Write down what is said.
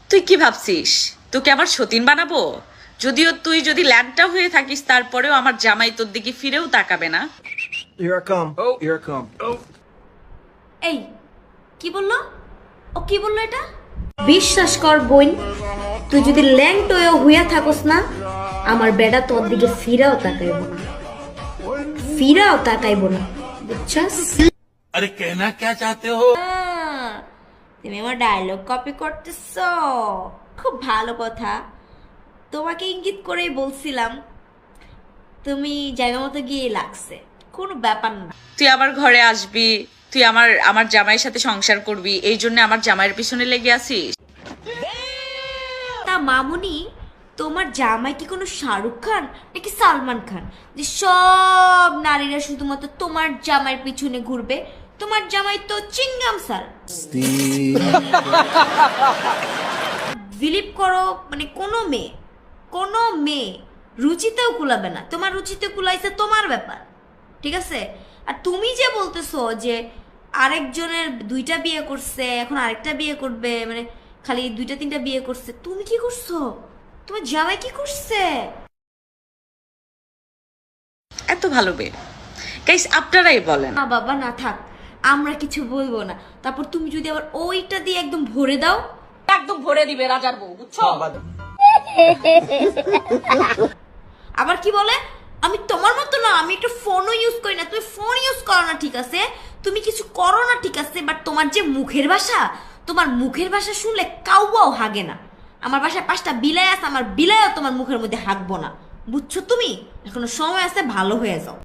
তুই কি ভাবছিস তোকে আমার সতীন বানাবো? যদিও তুই যদি ল্যাংটা হয়ে থাকিস তারপরেও আমার জামাই তোর দিকে ফিরেও তাকাবে না। Here I come. Oh, here I come. এই কি বললো? ও কি বললো এটা? বিশ্বাস কর বোন, তুই যদি ল্যাংটয় হইয়া থাকস না, আমার বেটা তোর দিকে ফিরাও তাকাইব না, ফিরাও তাকাইব না, বুঝছস? अरे कहना क्या चाहते हो? তুমি আমার ডায়লগ কপি করতেছো, খুব ভালো কথা। তোমাকে ইঙ্গিত করেই বলছিলাম, তুমি জায়গা মতো গিয়ে লাগছে, কোনো ব্যাপার না। তুই আমার ঘরে আসবি, তুই আমার আমার জামাইয়ের সাথে সংসার করবি, এই জন্য আমার জামাইয়ের পিছনে লেগে আছিস। তা মামুনি, তোমার জামাই কি কোনো শাহরুখ খান নাকি সালমান খান যে সব নারীরা শুধুমাত্র তোমার জামাইয়ের পিছনে ঘুরবে? তোমার জামাই তো চিংগাম স্যার। বিলিভ করো, মানে কোনো মেয়ে রুচিতেও কুলাবে না, তোমার রুচিতে কুলাইছে তোমার ব্যাপার, ঠিক আছে? আর তুমি যে বলতেছো যে আরেকজনের দুইটা বিয়ে করছে, এখন আরেকটা বিয়ে করবে, মানে খালি দুইটা তিনটা বিয়ে করছে, তুমি কি করছো? তোমার জামাই কি করছে? এত ভালো বে গাইস, আপনারাই বলেন। না বাবা না, থাক, আমরা কিছু বলবো না। তারপর তুমি যদি আবার ওইটা দিয়ে একদম ভরে দাও, একদম ভরে দিবে রাজার বউ, বুঝছো? আবার কি বলে, আমি তোমার মতো না, আমি একটা ফোনও ইউজ করি না, তুমি ফোন ইউজ করো না, ঠিক আছে? তুমি কিছু করো না, ঠিক আছে, বাট তোমার যে মুখের ভাষা, তোমার মুখের ভাষা শুনলে কাউয়াও হাগে না। আমার বাসায় 5টা বিলাই আছে, আমার বিলাইও তোমার মুখের মধ্যে হাগবো না, বুঝছো? তুমি এখনো সময় আছে, ভালো হয়ে যাও।